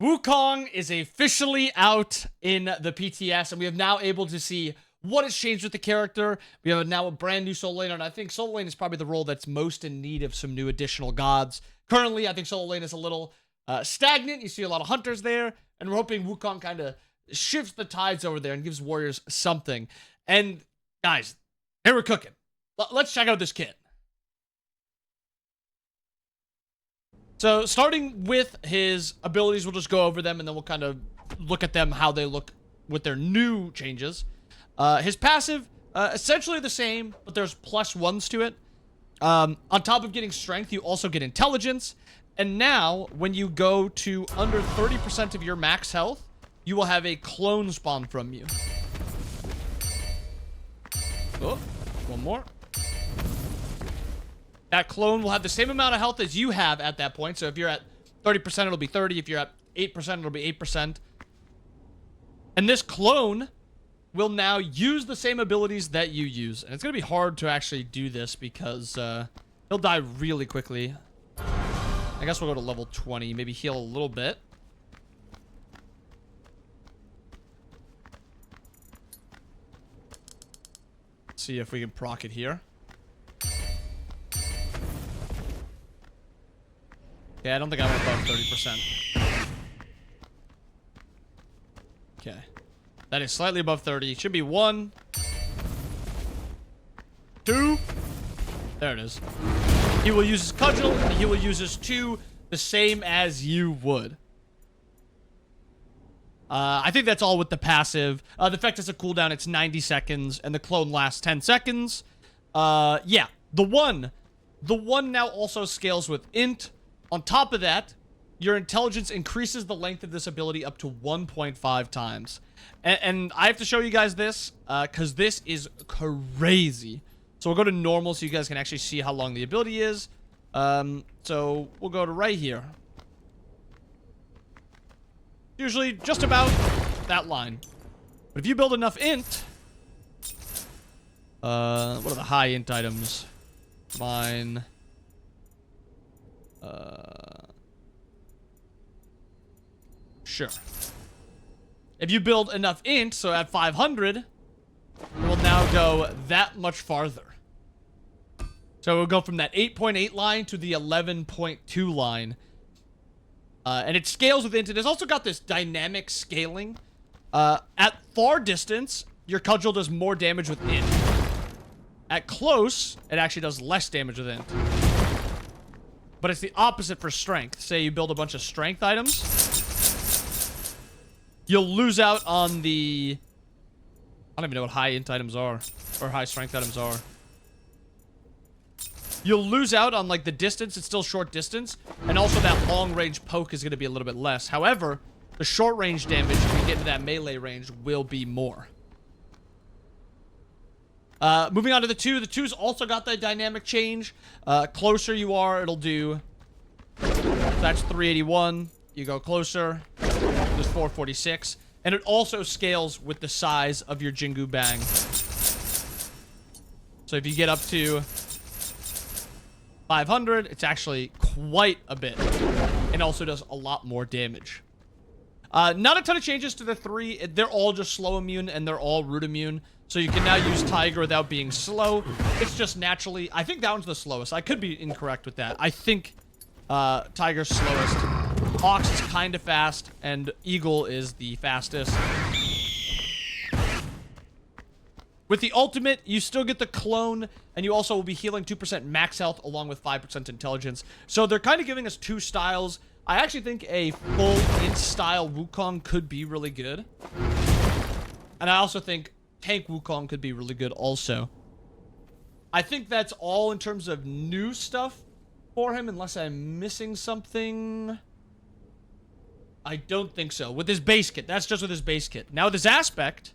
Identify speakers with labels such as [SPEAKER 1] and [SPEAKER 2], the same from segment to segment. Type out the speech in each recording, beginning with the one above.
[SPEAKER 1] Wukong is officially out in the PTS, and we have now able to see what has changed with the character. We have now a brand new solo lane, and I think solo lane is probably the role that's most in need of some new additional gods. Currently, I think solo lane is a little stagnant. You see a lot of hunters there, and we're hoping Wukong kind of shifts the tides over there and gives warriors something. And guys, here we're cooking. Let's check out this kit. So starting with his abilities, we'll just go over them and then we'll kind of look at them, how they look with their new changes. His passive, essentially the same, but there's +1s to it. On top of getting strength, you also get intelligence. And now, when you go to under 30% of your max health, you will have a clone spawn from you. Oh, one more. That clone will have the same amount of health as you have at that point. So if you're at 30%, it'll be 30. If you're at 8%, it'll be 8%. And this clone will now use the same abilities that you use. And it's going to be hard to actually do this because he'll die really quickly. I guess we'll go to level 20. Maybe heal a little bit. See if we can proc it here. Okay, I don't think I went above 30%. Okay. That is slightly above 30. It should be 1. 2. There it is. He will use his cudgel, and he will use his 2 the same as you would. I think that's all with the passive. The effect has a cooldown. It's 90 seconds, and the clone lasts 10 seconds. Yeah. The one now also scales with int. On top of that, your intelligence increases the length of this ability up to 1.5 times. And I have to show you guys this, because this is crazy. So we'll go to normal so you guys can actually see how long the ability is. So we'll go to right here. Usually just about that line. But if you build enough int... what are the high int items? Mine... Sure. If you build enough int, so at 500, it will now go that much farther. So we'll go from that 8.8 line to the 11.2 line. And it scales with int. It has also got this dynamic scaling. At far distance, your cudgel does more damage with int. At close, it actually does less damage with int. But it's the opposite for strength. Say you build a bunch of strength items. You'll lose out on the... I don't even know what high int items are. Or high strength items are. You'll lose out on, like, the distance. It's still short distance. And also that long range poke is going to be a little bit less. However, the short range damage, when you get into that melee range, will be more. Moving on to the 2. The 2's also got that dynamic change. Closer you are, it'll do... That's 381. You go closer. There's 446. And it also scales with the size of your Jingu Bang. So if you get up to 500, it's actually quite a bit. And also does a lot more damage. Not a ton of changes to the 3. They're all just slow immune and they're all root immune. So you can now use Tiger without being slow. It's just naturally... I think that one's the slowest. I could be incorrect with that. I think Tiger's slowest. Ox is kind of fast. And Eagle is the fastest. With the ultimate, you still get the clone. And you also will be healing 2% max health along with 5% intelligence. So they're kind of giving us 2 styles. I actually think a full int style Wukong could be really good. And I also think tank Wukong could be really good also. I think that's all in terms of new stuff for him, unless I'm missing something. I don't think so. With his base kit. That's just with his base kit. Now with his aspect,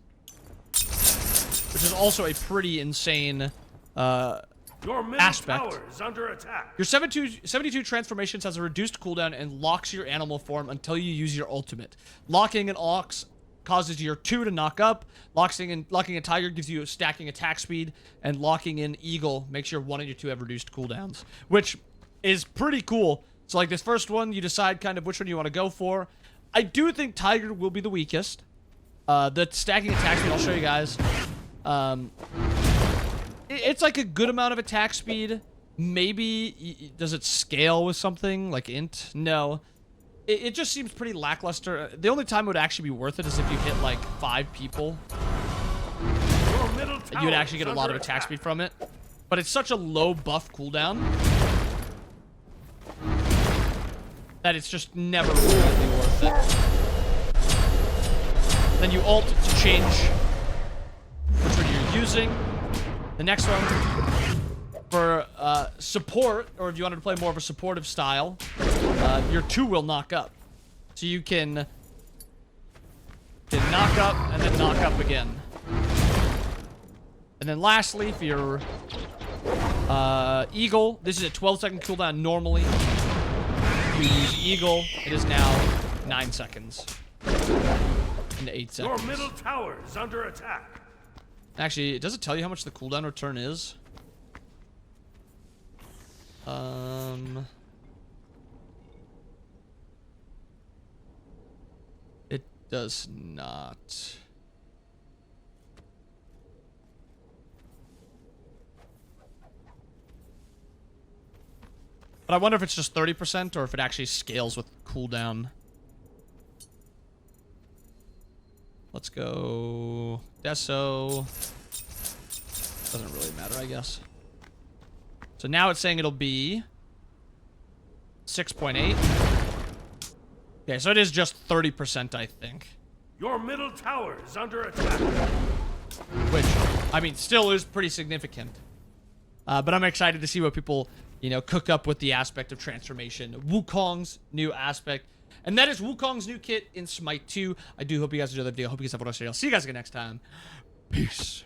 [SPEAKER 1] which is also a pretty insane
[SPEAKER 2] your middle
[SPEAKER 1] aspect.
[SPEAKER 2] tower is under attack.
[SPEAKER 1] Your 72 transformations has a reduced cooldown and locks your animal form until you use your ultimate. Locking an ox causes your 2 to knock up. Locking a tiger gives you stacking attack speed. And locking in eagle makes your 1 and your 2 have reduced cooldowns. Which is pretty cool. So like this first one, you decide kind of which one you want to go for. I do think Tiger will be the weakest. The stacking attack speed, I'll show you guys. It's like a good amount of attack speed. Maybe, does it scale with something like int? No. It just seems pretty lackluster. The only time it would actually be worth it is if you hit like 5 people. You would actually get a lot of attack speed from it. But it's such a low buff cooldown that it's just never really worth it. Then you ult to change which one you're using. The next one, for support, or if you wanted to play more of a supportive style, your 2 will knock up. So you can knock up and then knock up again. And then lastly, for your Eagle, this is a 12-second cooldown normally. You use Eagle, it is now 9 seconds. Into 8 seconds.
[SPEAKER 2] Your middle tower is under attack.
[SPEAKER 1] Actually, does it tell you how much the cooldown return is? It does not. But I wonder if it's just 30% or if it actually scales with cooldown. Let's go Deso. Doesn't really matter, I guess. So now it's saying it'll be 6.8. Okay, so it is just 30%, I think.
[SPEAKER 2] Your middle tower is under attack.
[SPEAKER 1] Which, I mean, still is pretty significant. But I'm excited to see what people, you know, cook up with the aspect of transformation. Wukong's new aspect. And that is Wukong's new kit in Smite 2. I do hope you guys enjoyed the video. I hope you guys have what I say. I'll see you guys again next time. Peace.